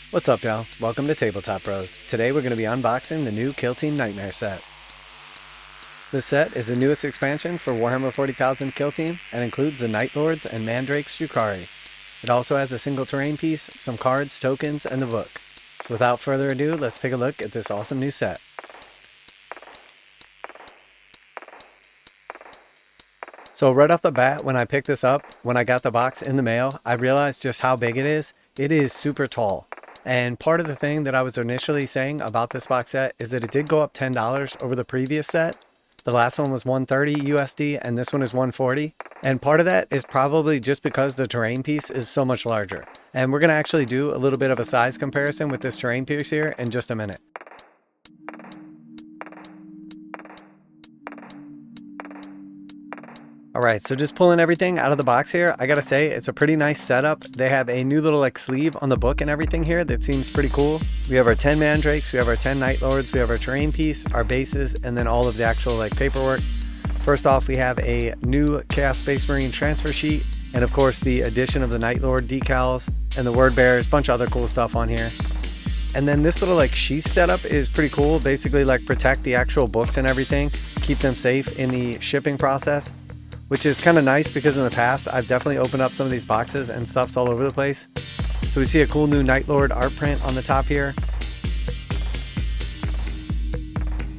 What's up, y'all? Welcome to Tabletop Bros. Today we're going to be unboxing the new Killteam Nightmare set. This set is the newest expansion for Warhammer 40,000 Killteam and includes the Night Lords and Mandrakes Drukhari. It also has a single terrain piece, some cards, tokens, and the book. So without further ado, let's take a look at this awesome new set. So right off the bat, when I picked this up, when I got the box in the mail, I realized just how big it is. It is super tall. And part of the thing that I was initially saying about this box set is that it did go up $10 over the previous set. The last one was $130 USD and this one is $140. And part of that is probably just because the terrain piece is so much larger. And we're going to actually do a little bit of a size comparison with this terrain piece here in just a minute. Alright, so just pulling everything out of the box here, I gotta say, it's a pretty nice setup. They have a new little sleeve on the book and everything here that seems pretty cool. We have our 10 Mandrakes, we have our 10 Night Lords, we have our terrain piece, our bases, and then all of the actual paperwork. First off, we have a new Chaos Space Marine transfer sheet, and of course the addition of the Night Lord decals, and the word bearers, a bunch of other cool stuff on here. And then this little sheath setup is pretty cool. Basically protect the actual books and everything, keep them safe in the shipping process. Which is kind of nice because in the past, I've definitely opened up some of these boxes and stuff's all over the place. So we see a cool new Night Lord art print on the top here.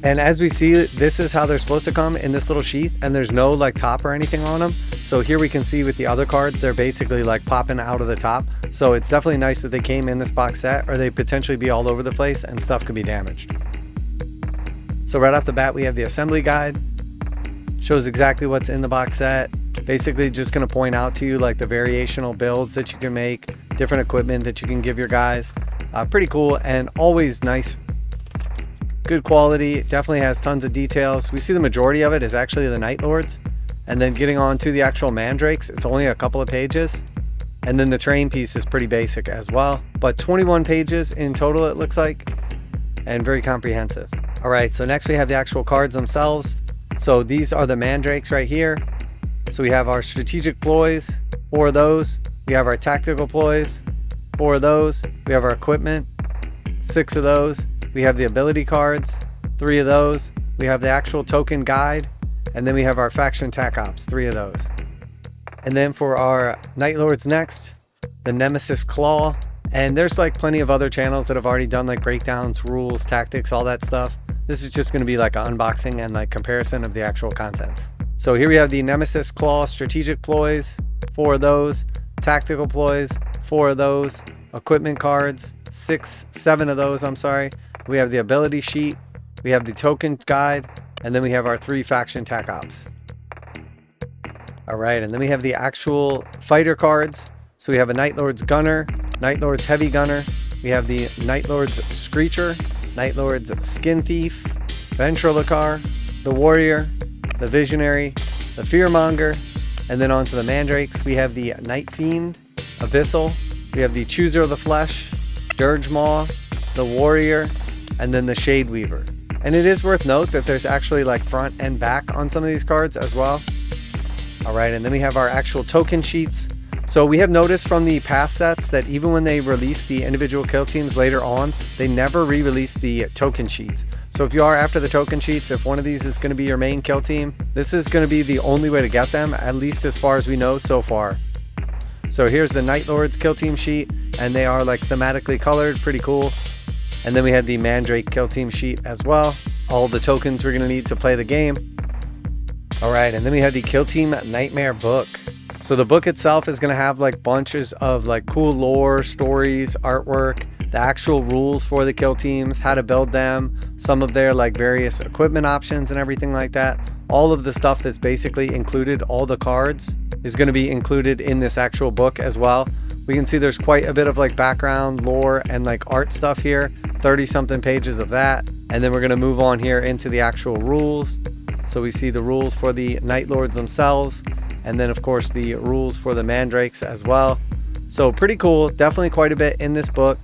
And as we see, this is how they're supposed to come in this little sheath, and there's no top or anything on them. So here we can see with the other cards, they're basically popping out of the top. So it's definitely nice that they came in this box set, or they potentially be all over the place and stuff could be damaged. So right off the bat, we have the assembly guide. Shows exactly what's in the box set. Basically just going to point out to you the variational builds that you can make, different equipment that you can give your guys. Pretty cool and always nice. Good quality. Definitely has tons of details. We see the majority of it is actually the Night Lords. And then getting on to the actual Mandrakes, it's only a couple of pages. And then the terrain piece is pretty basic as well. But 21 pages in total it looks like. And very comprehensive. Alright, so next we have the actual cards themselves. So these are the Mandrakes right here. So we have our strategic ploys, 4 of those. We have our tactical ploys, 4 of those. We have our equipment, 6 of those. We have the ability cards, 3 of those. We have the actual token guide. And then we have our faction tac ops, 3 of those. And then for our Night Lords next, the Nemesis Claw. And there's plenty of other channels that have already done breakdowns, rules, tactics, all that stuff. This is just going to be an unboxing and comparison of the actual contents. So here we have the Nemesis Claw strategic ploys, 4 of those, tactical ploys, 4 of those, equipment cards, 7 of those, I'm sorry. We have the ability sheet, we have the token guide, and then we have our 3 faction tac ops. Alright, and then we have the actual fighter cards. So we have a Night Lord's Gunner, Night Lord's Heavy Gunner, we have the Night Lord's Screecher, Night Lord's Skin Thief, Ventriloquar, the Warrior, the Visionary, the Fearmonger, and then onto the Mandrakes, we have the Night Fiend, Abyssal, we have the Chooser of the Flesh, Dirge Maw, the Warrior, and then the Shade Weaver. And it is worth note that there's actually front and back on some of these cards as well. Alright, and then we have our actual token sheets. So we have noticed from the past sets that even when they release the individual kill teams later on, they never re-release the token sheets. So if you are after the token sheets, if one of these is going to be your main kill team, this is going to be the only way to get them, at least as far as we know so far. So here's the Night Lords kill team sheet, and they are thematically colored, pretty cool. And then we had the Mandrake kill team sheet as well. All the tokens we're going to need to play the game. Alright, and then we have the Killteam Nightmare book. So the book itself is going to have bunches of cool lore, stories, artwork, the actual rules for the kill teams, how to build them, some of their various equipment options and everything like that. All of the stuff that's basically included, all the cards, is going to be included in this actual book as well. We can see there's quite a bit of background, lore, and art stuff here. 30 something pages of that. And then we're going to move on here into the actual rules. So we see the rules for the Night Lords themselves. And then of course the rules for the Mandrakes as well. So pretty cool, definitely quite a bit in this book.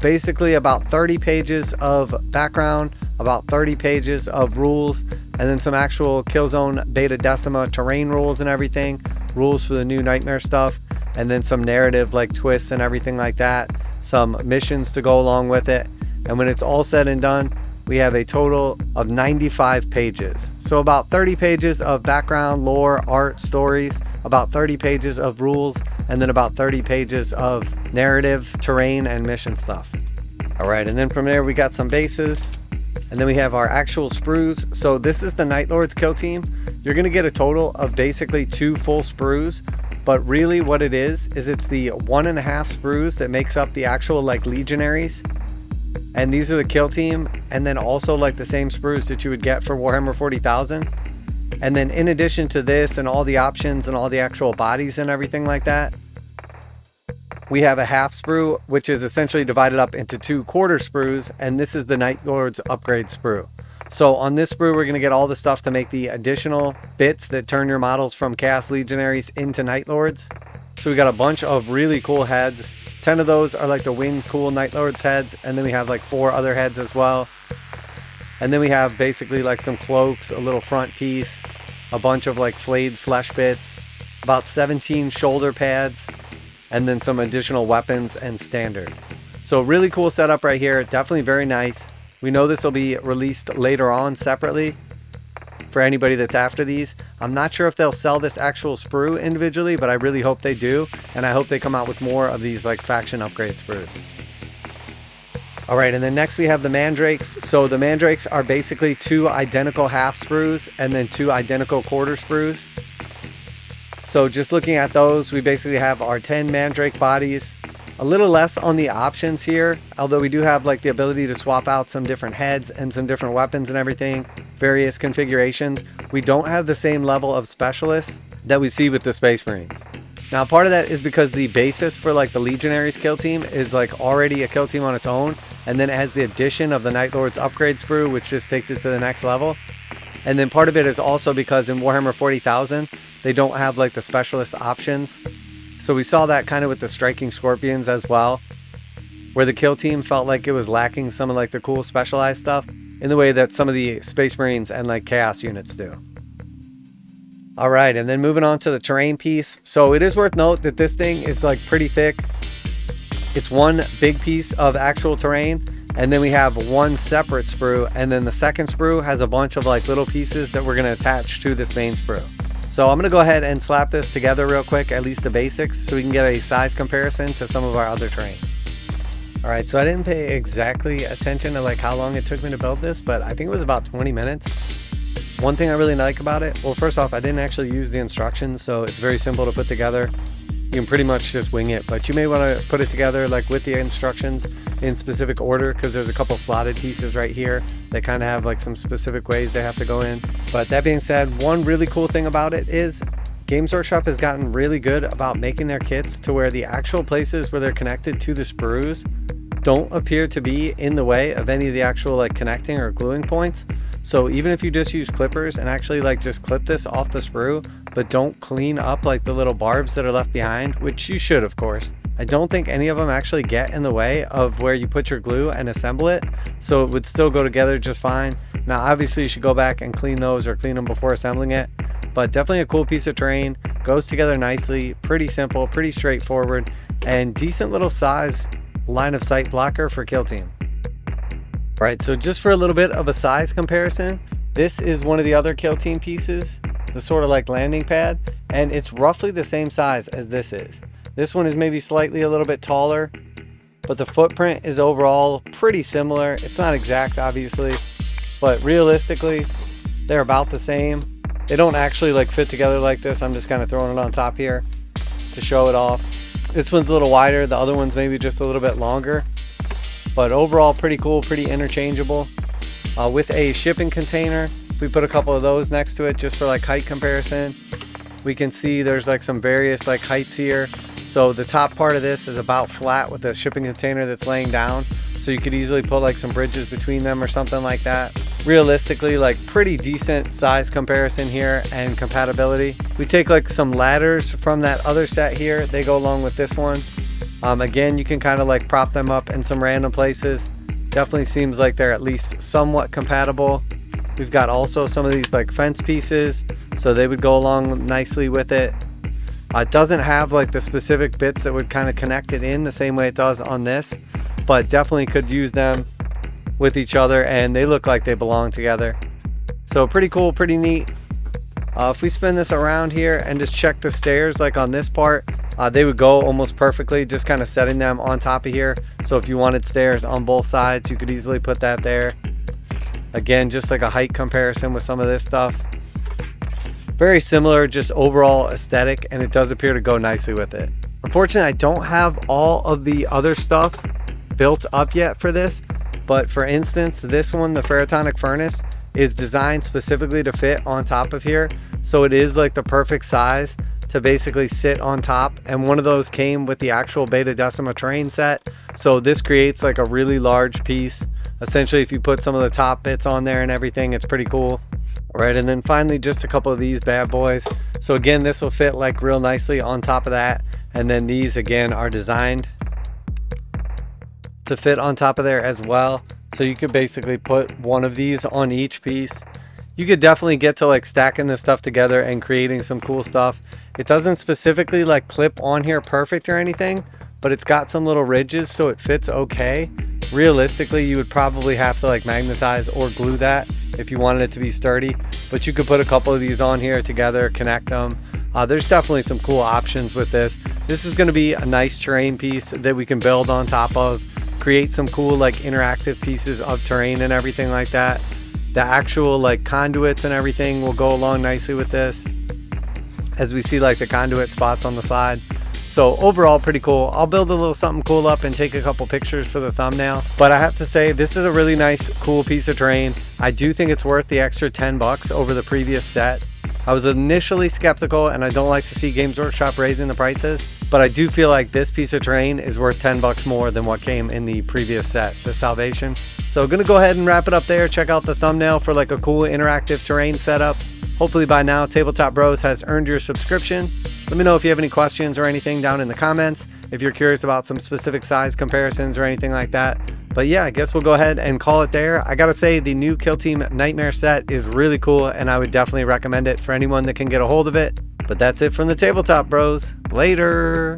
Basically about 30 pages of background, about 30 pages of rules, and then some actual Killzone Bheta Decima Terrain rules and everything, rules for the new Nightmare stuff, and then some narrative twists and everything like that. some missions to go along with it. And when it's all said and done, we have a total of 95 pages. So about 30 pages of background, lore, art, stories, about 30 pages of rules, and then about 30 pages of narrative, terrain, and mission stuff. All right, and then from there we got some bases, and then we have our actual sprues. So this is the Night Lord's kill team. You're gonna get a total of basically 2 full sprues, but really what it is it's the 1.5 sprues that makes up the actual like legionaries. And these are the kill team, and then also like the same sprues that you would get for Warhammer 40,000. And then in addition to this and all the options and all the actual bodies and everything like that, we have a half sprue, which is essentially divided up into 2 quarter sprues, and this is the Night Lord's upgrade sprue. So on this sprue, we're going to get all the stuff to make the additional bits that turn your models from Chaos Legionaries into Night Lords. So we got a bunch of really cool heads. 10 of those are like the winged cool Night Lords heads, and then we have like 4 other heads as well. And then we have basically like some cloaks, a little front piece, a bunch of like flayed flesh bits, about 17 shoulder pads, and then some additional weapons and standard. So really cool setup right here, definitely very nice. We know this will be released later on separately for anybody that's after these. I'm not sure if they'll sell this actual sprue individually, but I really hope they do, and I hope they come out with more of these like faction upgrade sprues. All right, and then next we have the Mandrakes. So the Mandrakes are basically 2 identical half sprues and then 2 identical quarter sprues. So just looking at those, we basically have our 10 Mandrake bodies. A little less on the options here, although we do have like the ability to swap out some different heads and some different weapons and everything, various configurations. We don't have the same level of specialists that we see with the Space Marines. Now part of that is because the basis for like the Legionaries kill team is like already a kill team on its own, and then it has the addition of the Night Lord's upgrade sprue, which just takes it to the next level. And then part of it is also because in Warhammer 40,000 they don't have like the specialist options. So we saw that kind of with the Striking Scorpions as well, where the kill team felt like it was lacking some of like the cool specialized stuff in the way that some of the Space Marines and like Chaos units do. All right, and then moving on to the terrain piece. So it is worth note that this thing is like pretty thick. It's one big piece of actual terrain, and then we have one separate sprue, and then the second sprue has a bunch of like little pieces that we're going to attach to this main sprue. So I'm going to go ahead and slap this together real quick, at least the basics, so we can get a size comparison to some of our other terrain. All right, so I didn't pay exactly attention to like how long it took me to build this, but I think it was about 20 minutes. One thing I really like about it, well, first off, I didn't actually use the instructions, so it's very simple to put together. You can pretty much just wing it, but you may want to put it together like with the instructions in specific order, because there's a couple slotted pieces right here that kind of have like some specific ways they have to go in. But that being said, one really cool thing about it is Games Workshop has gotten really good about making their kits to where the actual places where they're connected to the sprues don't appear to be in the way of any of the actual like connecting or gluing points. So even if you just use clippers and actually like just clip this off the sprue, but don't clean up like the little barbs that are left behind, which you should of course, I don't think any of them actually get in the way of where you put your glue and assemble it, so it would still go together just fine. Now obviously you should go back and clean those or clean them before assembling it, but definitely a cool piece of terrain, goes together nicely, pretty simple, pretty straightforward, and decent little size line of sight blocker for kill team. Right, so just for a little bit of a size comparison, this is one of the other kill team pieces, the sort of like landing pad, and it's roughly the same size as this is. This one is maybe slightly a little bit taller, but the footprint is overall pretty similar. It's not exact obviously, but realistically they're about the same. They don't actually like fit together like this. I'm just kind of throwing it on top here to show it off. This one's a little wider, the other one's maybe just a little bit longer. But overall pretty cool, pretty interchangeable. With a shipping container, if we put a couple of those next to it just for like height comparison, we can see there's like some various like heights here. So the top part of this is about flat with the shipping container that's laying down, so you could easily put like some bridges between them or something like that. Realistically, like pretty decent size comparison here and compatibility. We take like some ladders from that other set here, they go along with this one. Again, you can kind of like prop them up in some random places. Definitely seems like they're at least somewhat compatible. We've got also some of these like fence pieces, so they would go along nicely with it. It doesn't have like the specific bits that would kind of connect it in the same way it does on this, but definitely could use them with each other, and they look like they belong together. So pretty cool, pretty neat. If we spin this around here and just check the stairs, like on this part, they would go almost perfectly, just kind of setting them on top of here. So if you wanted stairs on both sides, you could easily put that there. Again, just like a height comparison with some of this stuff. Very similar, just overall aesthetic, and it does appear to go nicely with it. Unfortunately, I don't have all of the other stuff built up yet for this, but for instance, this one, the Ferrotonic Furnace, is designed specifically to fit on top of here. So it is like the perfect size to basically sit on top, and one of those came with the actual Beta Decima Terrain set. So this creates like a really large piece. Essentially, if you put some of the top bits on there and everything, it's pretty cool. All right, and then finally just a couple of these bad boys. So again, this will fit like real nicely on top of that, and then these again are designed to fit on top of there as well. So you could basically put one of these on each piece. You could definitely get to like stacking this stuff together and creating some cool stuff. It doesn't specifically like clip on here perfect or anything, but it's got some little ridges, so it fits okay. Realistically, you would probably have to like magnetize or glue that if you wanted it to be sturdy, but you could put a couple of these on here together, connect them. There's definitely some cool options with this. This is going to be a nice terrain piece that we can build on top of, create some cool like interactive pieces of terrain and everything like that. The actual like conduits and everything will go along nicely with this, as we see like the conduit spots on the side. So overall, pretty cool. I'll build a little something cool up and take a couple pictures for the thumbnail, but I have to say this is a really nice, cool piece of terrain. I do think it's worth the extra 10 bucks over the previous set. I was initially skeptical, and I don't like to see Games Workshop raising the prices, but I do feel like this piece of terrain is worth 10 bucks more than what came in the previous set, the Salvation. So gonna go ahead and wrap it up there. Check out the thumbnail for like a cool interactive terrain setup. Hopefully by now, Tabletop Bros has earned your subscription. Let me know if you have any questions or anything down in the comments, if you're curious about some specific size comparisons or anything like that. But yeah, I guess we'll go ahead and call it there. I gotta say, the new Killteam Nightmare set is really cool, and I would definitely recommend it for anyone that can get a hold of it. But that's it from the Tabletop Bros. Later!